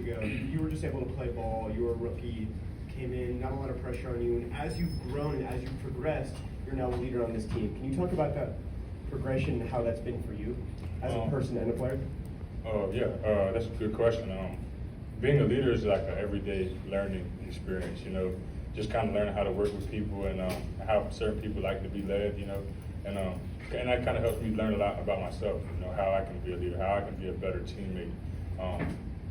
ago, you were just able to play ball. You were a rookie, came in, not a lot of pressure on you. And as you've grown and as you've progressed, you're now a leader on this team. Can you talk about that progression and how that's been for you as a person and a player? That's a good question. Being a leader is like an everyday learning experience, you know, just kind of learning how to work with people and how certain people like to be led, you know, and that kind of helps me learn a lot about myself, you know, how I can be a leader, how I can be a better teammate.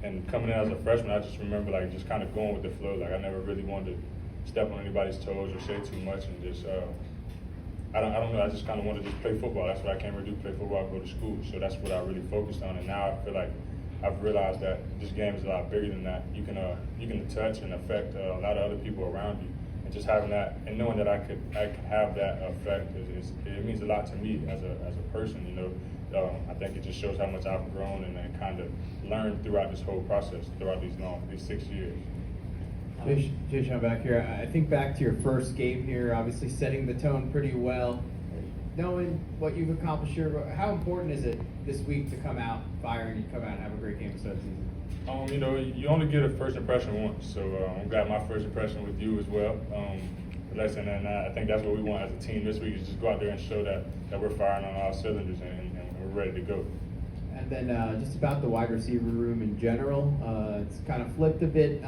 And coming in as a freshman, I just remember like just kind of going with the flow. Like I never really wanted to step on anybody's toes or say too much, and just I don't know. I just kind of wanted to just play football. That's what I came here to do, play football, go to school. So that's what I really focused on. And now I feel like I've realized that this game is a lot bigger than that. You can touch and affect a lot of other people around you. And just having that and knowing that I can have that effect it means a lot to me as a person. You know, I think it just shows how much I've grown and kind of learned throughout this whole process, throughout these 6 years. Jeshaun back here. I think back to your first game here, obviously setting the tone pretty well. Knowing what you've accomplished here, how important is it this week to come out firing and come out and have a great game to start the season? You know, you only get a first impression once, so I'm glad my first impression with you as well. And I think that's what we want as a team this week is just go out there and show that we're firing on all cylinders and we're ready to go. And then just about the wide receiver room in general, it's kind of flipped a bit.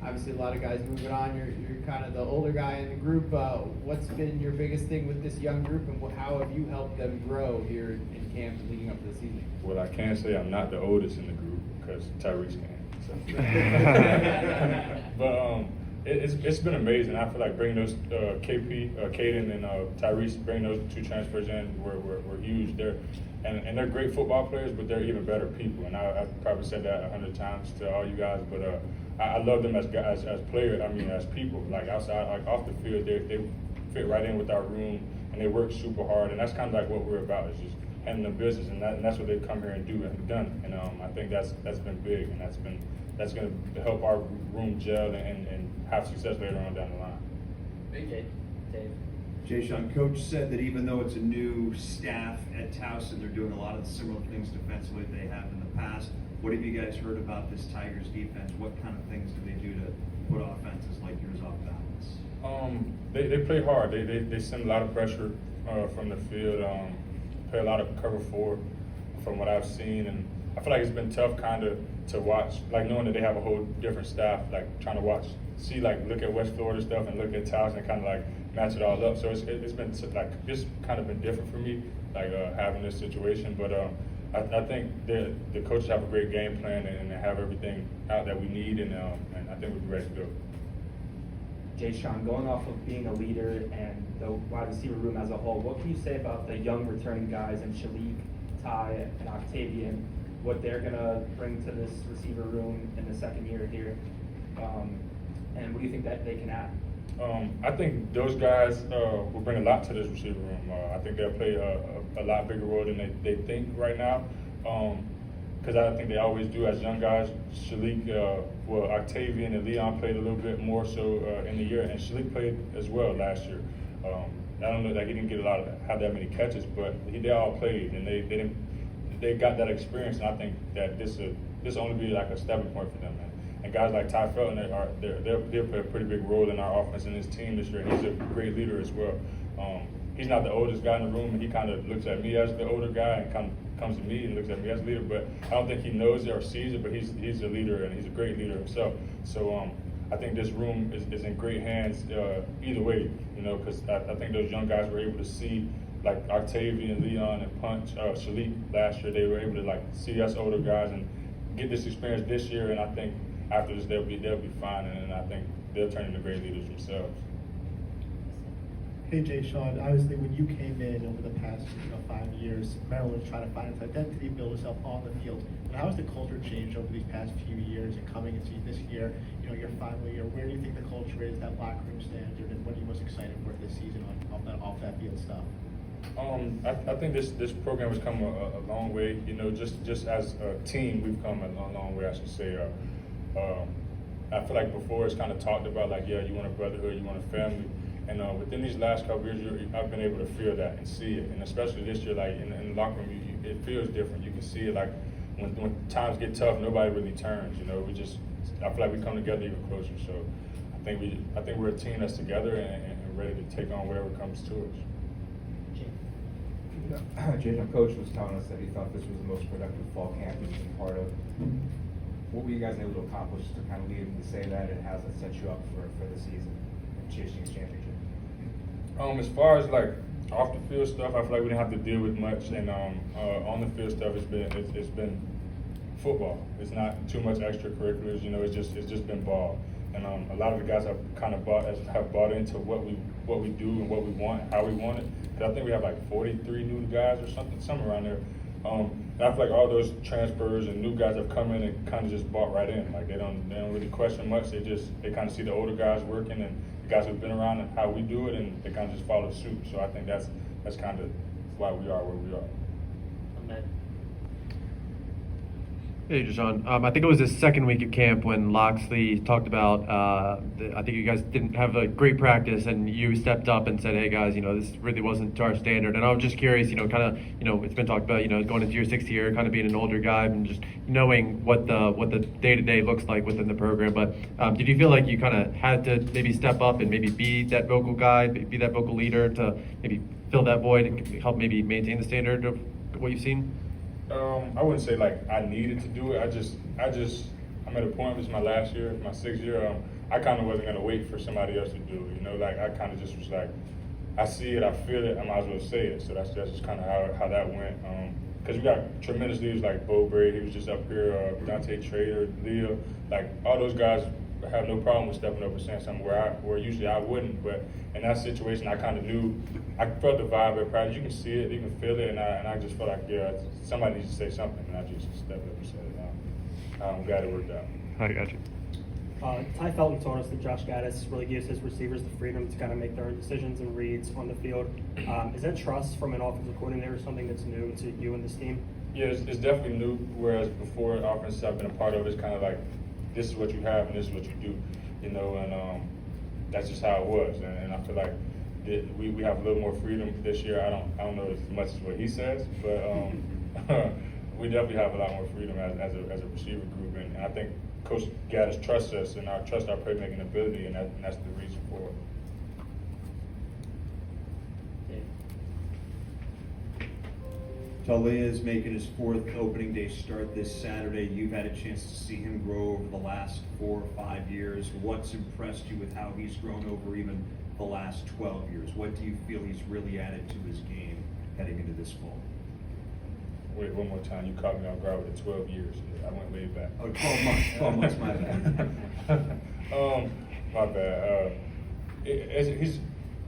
Obviously, a lot of guys moving on. You're kind of the older guy in the group. What's been your biggest thing with this young group, and how have you helped them grow here in camp leading up to the season? Well, I can say I'm not the oldest in the group because Tyrese can. So. But it's been amazing. I feel like bringing those Caden and Tyrese, bringing those two transfers in were huge. They're great football players, but they're even better people. And I've probably said that 100 times to all you guys, but I love them as guys, as players. I mean, as people. Like outside, like off the field, they fit right in with our room, and they work super hard. And that's kind of like what we're about, is just handling business, and that's what they've come here and do and done. And I think that's been big, and that's going to help our room gel and have success later on down the line. Big Dave. Jeshaun, Coach said that even though it's a new staff at Towson, they're doing a lot of the similar things defensively they have in the past. What have you guys heard about this Tigers defense? What kind of things do they do to put offenses like yours off balance? They play hard. They send a lot of pressure from the field. Play a lot of cover four from what I've seen, and I feel like it's been tough kind of to watch, like knowing that they have a whole different staff, like trying to look at West Florida stuff and look at Towson and kind of like match it all up. So it's been like just kind of been different for me, like having this situation. But I think the coaches have a great game plan and they have everything out that we need, and I think we'll be ready to go. Jeshaun, going off of being a leader and the wide receiver room as a whole, what can you say about the young returning guys and Shalik, Ty, and Octavian, what they're going to bring to this receiver room in the second year here? And what do you think that they can add? I think those guys will bring a lot to this receiver room. I think they'll play a lot bigger role than they think right now. Because I think they always do as young guys. Shalik, Octavian and Leon played a little bit more so in the year, and Shalik played as well last year. I don't know that he didn't have that many catches, but they all played, and they got that experience, and I think that this only be like a stepping point for them. And guys like Ty Felton, they'll play a pretty big role in our offense and his team this year, and he's a great leader as well. He's not the oldest guy in the room, and he kind of looks at me as the older guy and comes to me and looks at me as a leader, but I don't think he knows it or sees it, but he's a leader, and he's a great leader himself. So I think this room is in great hands either way, you know, because I think those young guys were able to see, like Octavian, Leon, and Shalik last year, they were able to like see us older guys and get this experience this year, and I think after this they'll be fine, and I think they'll turn into great leaders themselves. Hey Jeshaun, obviously when you came in over the past 5 years, Maryland was trying to find its identity, build itself on the field. But how has the culture changed over these past few years, and coming into this year, your final year? Where do you think the culture is, that locker room standard, and what are you most excited for this season off that field stuff? I think this program has come a long way. Just as a team, we've come a long way, I should say. I feel like before it's kind of talked about like, yeah, you want a brotherhood, you want a family. And within these last couple of years, I've been able to feel that and see it. And especially this year, like in the locker room, it feels different. You can see it, like when times get tough, nobody really turns. You know, I feel like we come together even closer. So I think we're a team that's together and ready to take on whatever comes to us. Jeshaun, coach was telling us that he thought this was the most productive fall camp he's been part of. What were you guys able to accomplish to kind of lead him to say that, and how does that set you up for the season and chasing a championship? As far as like off the field stuff, I feel like we didn't have to deal with much, and on the field stuff, it's been football. It's not too much extracurriculars. You know, it's just been ball. And a lot of the guys have kind of bought into what we do and what we want, how we want it. Because I think we have like 43 new guys or something around there. And I feel like all those transfers and new guys have come in and kind of just bought right in. Like they don't really question much. They kind of see the older guys working and the guys who've been around and how we do it, and they kind of just follow suit. So I think that's kind of why we are where we are. Hey, Jeshaun. I think it was the second week at camp when Loxley talked about, I think you guys didn't have a great practice, and you stepped up and said, hey, guys, this really wasn't to our standard. And I was just curious, kind of, it's been talked about, going into your sixth year, kind of being an older guy and just knowing what the day-to-day looks like within the program. But did you feel like you kind of had to maybe step up and maybe be that vocal guy, be that vocal leader to maybe fill that void and help maybe maintain the standard of what you've seen? I wouldn't say like I needed to do it. I'm at a point, this is my last year, my sixth year, I kind of wasn't going to wait for somebody else to do it. Like I kind of just was like, I see it, I feel it, I might as well say it. So that's just kind of how that went. Because we got tremendous leaders like Bo Bray, he was just up here, Dante Trader, Leo, like all those guys have no problem with stepping up and saying something where usually I wouldn't. But in that situation, I kind of knew, I felt the vibe at practice. You can see it, you can feel it, and I just felt like, yeah, somebody needs to say something, and I just stepped up and said it. I'm glad it worked out. I got you. Ty Felton told us that Josh Gaddis really gives his receivers the freedom to kind of make their own decisions and reads on the field. Is that trust from an offensive coordinator something that's new to you and this team? Yeah, it's definitely new, whereas before offenses I've been a part of, it's kind of like, this is what you have and this is what you do, and that's just how it was. And I feel like we have a little more freedom this year. I don't know as much as what he says, but we definitely have a lot more freedom as a receiver group, and I think Coach Gaddis trusts us and trust our playmaking ability, and that's the reason for it. Talia is making his fourth opening day start this Saturday. You've had a chance to see him grow over the last 4 or 5 years. What's impressed you with how he's grown over even the last 12 years? What do you feel he's really added to his game heading into this fall? Wait, one more time. You caught me off guard with the 12 years. I went way back. Oh, 12 months. 12 months, my bad. My bad.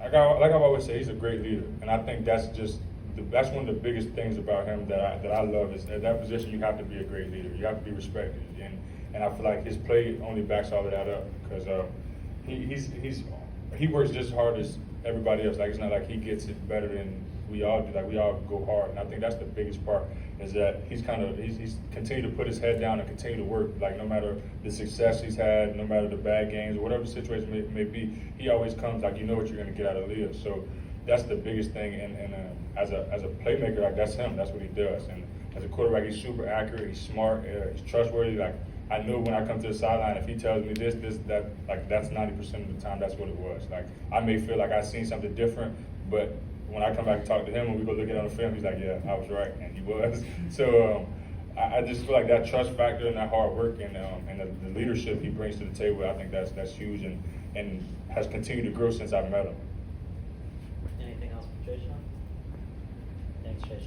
Like I've always said, he's a great leader, and I think that's one of the biggest things about him that I love is at that position you have to be a great leader. You have to be respected, and I feel like his play only backs all of that up because he works just as hard as everybody else. Like it's not like he gets it better than we all do. Like we all go hard, and I think that's the biggest part is that he's continued to put his head down and continue to work. Like no matter the success he's had, no matter the bad games, or whatever the situation may be, he always comes like you know what you're going to get out of Leo. So that's the biggest thing, and as a playmaker, like that's him. That's what he does. And as a quarterback, he's super accurate. He's smart. He's trustworthy. Like I know when I come to the sideline, if he tells me this, that, like that's 90% of the time. That's what it was. Like I may feel like I've seen something different, but when I come back and talk to him, when we go look at it on the film, he's like, yeah, I was right, and he was. So I just feel like that trust factor and that hard work and the leadership he brings to the table, I think that's huge and has continued to grow since I've met him. Anything else for Jeshaun? Thanks, Jeshaun.